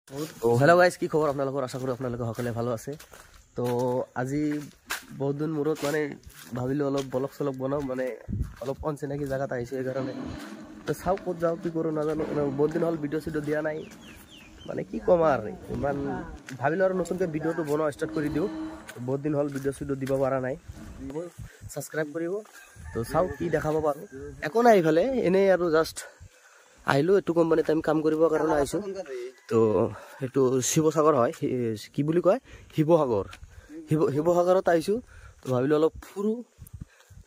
তো hello' guys, কি খবৰ আপোনালোকৰ? আশা কৰোঁ আপোনালোকে সকলোৱে ভালো আছে। তো আজি বহুত দিন মূৰত মানে ভাবিলোঁ অলপ ব্লগ চলগ বনাওঁ, মানে অলপ অনচিনাকি জেগাত আহিছোঁ সেইকাৰণে। তো চাওঁ ক'ত যাওঁ কি কৰোঁ নাজানো, বহুত দিন হ'ল ভিডিঅ' চিডিঅ' দিয়া নাই, মানে কি ক'ম আৰু ইমান ভাবিলোঁ আৰু নতুনকৈ ভিডিঅ'টো বনোৱা ষ্টাৰ্ট কৰি দিওঁ। বহুত দিন হ'ল ভিডিঅ' চিডিঅ' দিব পৰা নাই, ছাবস্ক্ৰাইব কৰিব। তো চাওঁ কি দেখাব পাৰোঁ। একো নাই ইফালে, এনেই আৰু জাষ্ট আহিলোঁ এইটো কোম্পানীত আমি কাম কৰিবৰ কাৰণে আহিছোঁ। তো সেইটো শিৱসাগৰ হয়, কি বুলি কয় শিৱসাগৰ। শিৱসাগৰত আহিছোঁ। তো ভাবিলোঁ অলপ ফুৰোঁ।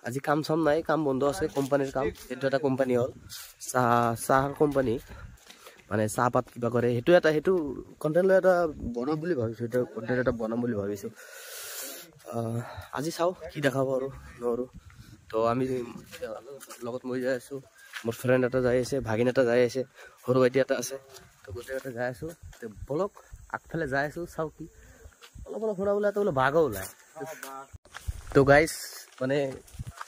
আজি কাম চাম নাই, কাম বন্ধ আছে, কোম্পানীৰ কাম। সেইটো এটা কোম্পানী হ'ল চাহৰ কোম্পানী, মানে চাহপাত কিবা কৰে। সেইটো কণ্টেণ্ট এটা বনাম বুলি ভাবিছোঁ, সেইটো কণ্টেণ্ট এটা বনাম বুলি ভাবিছোঁ। আজি চাওঁ কি দেখাব আৰু নোৱাৰোঁ। তো আমি লগত মই যাই আছোঁ, মোৰ ফ্ৰেণ্ড এটা যাই আছে, ভাগিন এটা যাই আছে, সৰু ভাইটি এটা আছে। তো গোটেইকেইটা যাই আছোঁ। তো বলক আগফালে যাই আছোঁ, চাওঁ কি অলপ অলপ শুনা ওলাই, তো বোলে বাঘো ওলায়। তো গাইজ মানে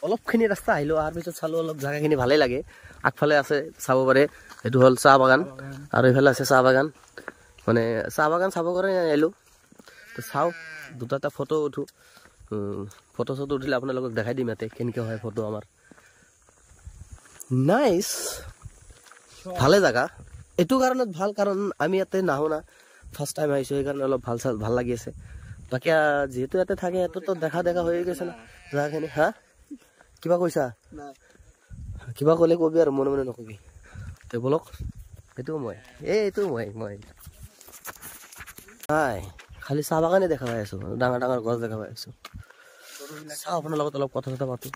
অলপখিনি ৰাস্তা আহিলোঁ, অহাৰ পিছত চালোঁ অলপ জেগাখিনি ভালেই লাগে। আগফালে আছে চাব পাৰে, সেইটো হ'ল চাহ বাগান, আৰু এইফালে আছে চাহ বাগান। মানে চাহ বাগান চাব কাৰণে আহিলোঁ। তো চাওঁ দুটা এটা ফটো উঠোঁ। ফটো চটো উঠিলে আপোনালোকক দেখাই দিম ইয়াতে কেনেকৈ হয় ফটো আমাৰ। নাইচ, ভালে জেগা। এইটো কাৰণত ভাল, কাৰণ আমি ইয়াতে নাহোঁ না, ফাৰ্ষ্ট টাইম আহিছোঁ, সেইকাৰণে অলপ ভাল লাগি আছে। বাকী যিহেতু ইয়াতে থাকে সিহঁততো দেখা হৈ গৈছে না জেগাখিনি। হা কিবা কৈছা? কিবা ক'লে কবি আৰু মনে মনে নকবি। তে বলক, এইটো মই নাই, খালি চাহ বাগানে দেখা পাই আছোঁ, ডাঙৰ ডাঙৰ গছ দেখা পাই আছোঁ। চাওঁ আপোনাৰ লগত অলপ কথা চথা পাতোঁ।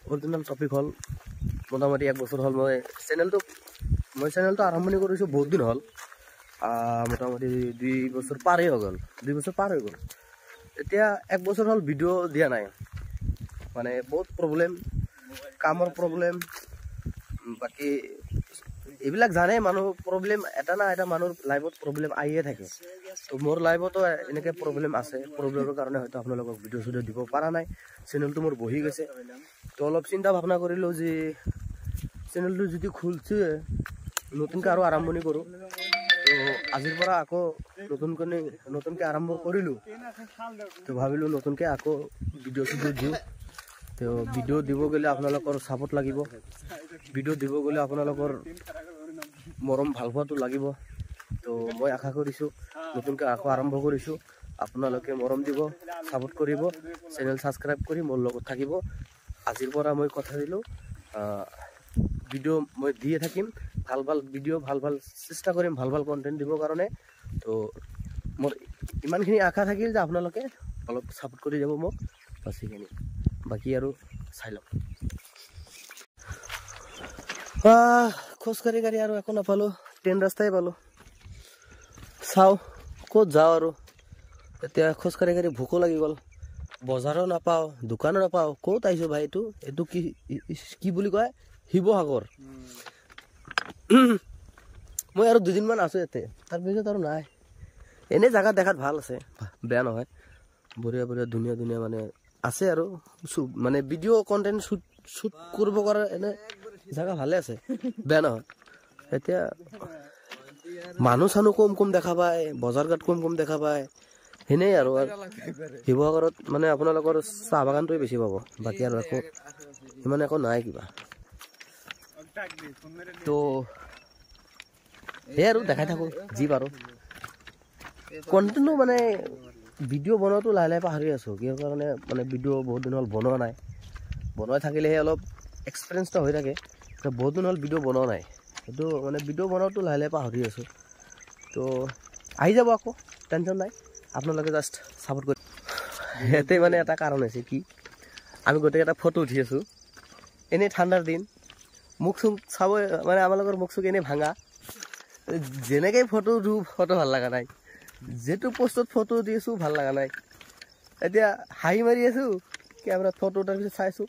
অৰিজিনেল টপিক হ'ল মোটামুটি 1 বছৰ হ'ল মই চেনেলটো আৰম্ভণি কৰিছোঁ, বহুত দিন হ'ল। মোটামুটি 2 বছৰ পাৰেই হৈ গ'ল, 2 বছৰ পাৰ হৈ গ'ল। এতিয়া 1 বছৰ হ'ল ভিডিঅ' দিয়া নাই, মানে বহুত প্ৰব্লেম, কামৰ প্ৰব্লেম, বাকী এইবিলাক জানে মানুহ। প্ৰব্লেম এটা না এটা মানুহৰ লাইফত প্ৰব্লেম আহিয়ে থাকে। তো মোৰ লাইফতো এনেকৈ প্ৰব্লেম আছে, প্ৰব্লেমৰ কাৰণে হয়তো আপোনালোকক ভিডিঅ' চিডিঅ' দিব পৰা নাই। চেনেলটো মোৰ বহি গৈছে। তো অলপ চিন্তা ভাৱনা কৰিলোঁ যে চেনেলটো যদি খুলিছে নতুনকৈ আৰু আৰম্ভণি কৰোঁ। তো আজিৰ পৰা আকৌ নতুনকৈ আৰম্ভ কৰিলোঁ। তো ভাবিলোঁ নতুনকৈ আকৌ ভিডিঅ' চিডিঅ' দিওঁ। তো ভিডিঅ' দিব গ'লে আপোনালোকৰ ছাপোৰ্ট লাগিব, ভিডিঅ' দিব গ'লে আপোনালোকৰ মৰম ভাল পোৱাটো লাগিব। তো মই আশা কৰিছোঁ নতুনকৈ আকৌ আৰম্ভ কৰিছোঁ, আপোনালোকে মৰম দিব, ছাপোৰ্ট কৰিব, চেনেল ছাবস্ক্ৰাইব কৰি মোৰ লগত থাকিব। আজিৰ পৰা মই কথা দিলোঁ, ভিডিঅ' মই দিয়ে থাকিম, ভাল ভিডিঅ', ভাল চেষ্টা কৰিম, ভাল কণ্টেণ্ট দিবৰ কাৰণে। তো মোৰ ইমানখিনি আশা থাকিল যে আপোনালোকে অলপ ছাপোৰ্ট কৰি যাব মোক, বাচিখিনি বাকী আৰু চাই লওক। খোজকাঢ়ি আৰু একো নাপালোঁ, ট্ৰেইন ৰাস্তাই পালোঁ। চাওঁ ক'ত যাওঁ আৰু এতিয়া। খোজকাঢ়ি ভোকো লাগি গ'ল, বজাৰো নাপাওঁ, দোকানো নাপাওঁ। ক'ত আহিছোঁ ভাই? এইটো কি বুলি কয়? শিৱসাগৰ। মই আৰু 2 দিনমান আছোঁ ইয়াতে, তাৰপিছত আৰু নাই। এনেই জেগা দেখাত ভাল আছে, বেয়া নহয়, বঢ়িয়া ধুনীয়া মানে আছে আৰু মানে ভিডিঅ' কণ্টেণ্ট শ্বুট কৰিব পৰা এনে জেগা ভালে আছে, বেয়া নহয়। এতিয়া মানুহ চানুহ কম দেখা পায়, বজাৰ ঘাট কম দেখা পায়, সেনেই আৰু। শিৱসাগৰত মানে আপোনালোকৰ চাহ বাগানটোৱে বেছি পাব, বাকী আৰু একো ইমান একো নাই কিবা। তো সেই আৰু দেখাই থাকোঁ যি পাৰোঁ। কণ্টেণ্টটো মানে ভিডিঅ' বনোৱাটো লাহে পাহৰি আছোঁ, কিয় কাৰণে মানে ভিডিঅ' বহুত দিন হ'ল বনোৱা নাই। বনাই থাকিলেহে অলপ এক্সপিৰিয়েঞ্চটো হৈ থাকে। বহুত দিন হ'ল ভিডিঅ' বনোৱা নাই, সেইটো মানে ভিডিঅ' বনোৱাটো লাহে পাহৰি আছোঁ। তো আহি যাব আকৌ, টেনশ্যন নাই, আপোনালোকে জাষ্ট ছাপোৰ্ট কৰি। ইয়াতে মানে এটা কাৰণ হৈছে কি, আমি গোটেইকেইটা ফটো উঠি আছোঁ, এনেই ঠাণ্ডাৰ দিন, মুখ চুখ চাব, মানে আমালোকৰ মুখ চুখ এনেই ভাঙা, যেনেকৈ ফটো উঠোঁ ফটো ভাল লগা নাই, যিটো পোষ্টত ফটো দি আছোঁ ভাল লগা নাই। এতিয়া হাঁহি মাৰি আছোঁ, কেমেৰাত ফটো উঠাৰ পিছত চাইছোঁ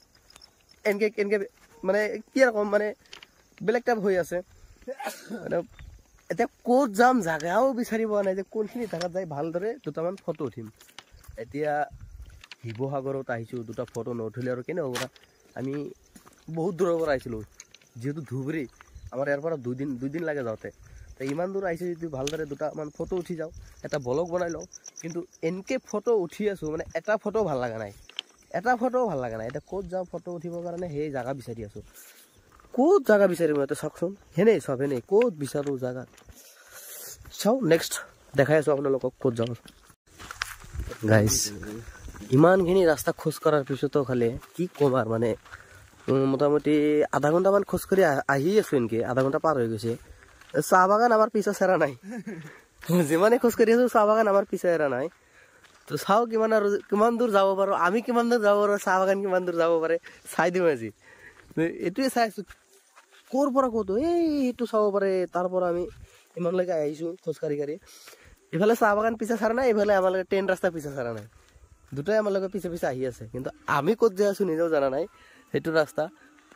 এনেকৈ মানে কি আৰু ক'ম, মানে বেলেগ টাইপ হৈ আছে। মানে এতিয়া ক'ত যাম জেগাও বিচাৰি পোৱা নাই, যে কোনখিনি জেগাত যাই ভালদৰে দুটামান ফটো উঠিম। এতিয়া শিৱসাগৰত আহিছোঁ, 2টা ফটো নুঠিলে আৰু কেনে হ'ব? আমি বহুত দূৰৰ পৰা আহিছিলোঁ, যিহেতু ধুবুৰী, আমাৰ ইয়াৰ পৰা 2 দিন লাগে যাওঁতে। ইমান দূৰ আহিছে যদি ভালদৰে দুটামান ফটো উঠি যাওঁ, এটা ব্লগ বনাই লওঁ। কিন্তু এনেকৈ ফটো উঠি আছোঁ মানে এটা ফটো ভাল লগা নাই, এটা ফটোও ভাল লগা নাই। এতিয়া ক'ত যাওঁ ফটো উঠিবৰ কাৰণে সেই জেগা বিচাৰি আছোঁ। ক'ত জেগা বিচাৰিম ইয়াতে চাওকচোন, সেনেই চব সেনেই ক'ত বিচাৰোঁ জেগা। চাওঁ নেক্সট দেখাই আছোঁ আপোনালোকক ক'ত যাওঁ। গাইজ ইমানখিনি ৰাস্তা খোজ কঢ়াৰ পিছতো খালি কি ক'ম আৰু মানে মোটামুটি আধা ঘণ্টামান খোজকাঢ়ি আহি আছোঁ। এনেকৈ আধা ঘণ্টা পাৰ হৈ গৈছে। চাহ বাগান আমাৰ পিছা চেৰা নাই, যিমানে খোজকাঢ়ি আছোঁ চাহ বাগান আমাৰ পিছা এৰা নাই। তো চাওঁ কিমান দূৰ যাব পাৰোঁ, আমি কিমান দূৰ যাব পাৰোঁ, চাহ বাগান কিমান দূৰ যাব পাৰে চাই দিওঁ আজি। এইটোৱে চাই আছোঁ ক'ৰ পৰা ক'ত এইটো চাব পাৰে। তাৰ পৰা আমি ইমানলৈকে আহিছোঁ খোজকাঢ়ি কাঢ়ি। ইফালে চাহ বাগান পিছা চাৰা নাই, ইফালে আমালোকে ট্ৰেইন ৰাস্তা পিছা চাৰা নাই, দুটাই আমালোকে পিছে পিছে আহি আছে। কিন্তু আমি ক'ত যাই আছোঁ নিজেও জানা নাই। সেইটো ৰাস্তা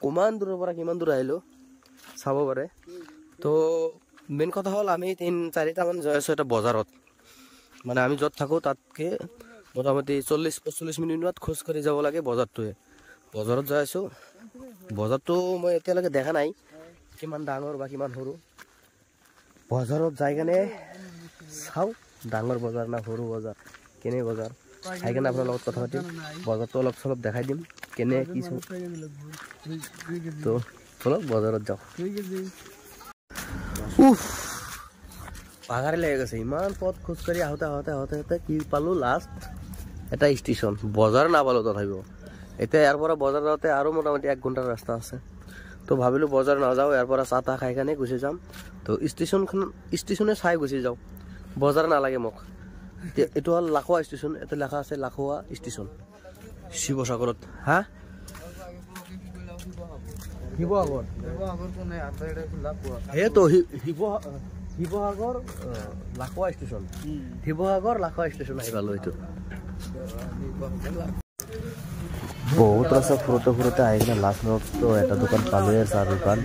কিমান দূৰৰ পৰা কিমান দূৰ আহিলোঁ চাব পাৰে। তো মেইন কথা হ'ল আমি 3-4টামান যাই আছোঁ এটা বজাৰত। মানে আমি য'ত থাকোঁ তাতকৈ মোটামুটি 40-45 মিনিটত খোজকাঢ়ি যাব লাগে বজাৰটোৱে। বজাৰত যাই আছোঁ। বজাৰটো মই এতিয়ালৈকে দেখা নাই কিমান ডাঙৰ বা কিমান সৰু। বজাৰত যাই কেনে চাওঁ ডাঙৰ বজাৰ না সৰু বজাৰ, কেনে বজাৰ চাই কেনে আপোনাৰ লগত কথা পাতিম। বজাৰটো অলপ চলপ দেখাই দিম কেনে কি চব। তো চলক বজাৰত যাওঁ। ভাগাৰে লাগি গৈছে, ইমান পথ খোজকাঢ়ি আহোঁতে আহোঁতে আহোঁতে আহোঁতে কি পালোঁ লাষ্ট এটা ষ্টেচন। বজাৰ নাপালোঁ তথাপিও। এতিয়া ইয়াৰ পৰা বজাৰ যাওঁতে আৰু মোটামুটি 1 ঘণ্টাৰ ৰাস্তা আছে। তো ভাবিলোঁ বজাৰ নাযাওঁ, ইয়াৰ পৰা চাহ তাহ খাই কেনে গুচি যাম। তো ষ্টেচনে চাই গুচি যাওঁ, বজাৰ নালাগে মোক। এইটো হ'ল লাখোৱা ষ্টেচন, এইটো লেখা আছে লাখোৱা ষ্টেচন শিৱসাগৰত। হা শিৱসাগৰ সেইটো শিৱসাগৰ লাখোৱা ষ্টেচন, শিৱসাগৰ লাখোৱা ষ্টেচন আহি পালোঁ। এইটো বহুত ৰাস্তা ফুৰোতে ফুৰোতে আহি কিনে লাষ্ট তো এটা দোকান পালোঁৱে, চাহ দোকান।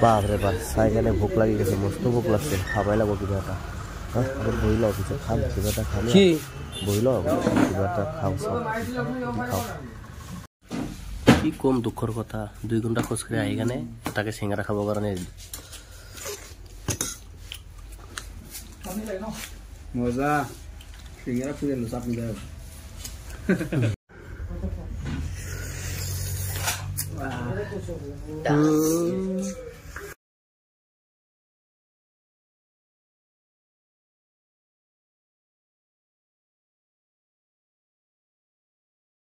বাপৰে বাপ চাই কেনে ভোক লাগি গৈছে, মস্ত ভোক লাগছে, খাবই লাগিব কিবা এটা। বহি লওঁ পিছত খাম, কিবা এটা খাম, বহি লওঁ কিবা এটা খাওঁ চাওঁ খাওঁ। কি কম দুখৰ কথা, 2 ঘণ্টা খোজকাঢ়ি আহি কেনে তাকে চিঙৰা খাবৰ কাৰণে মজা চিঙৰা ফুৰি আলো চাপ মিলাই।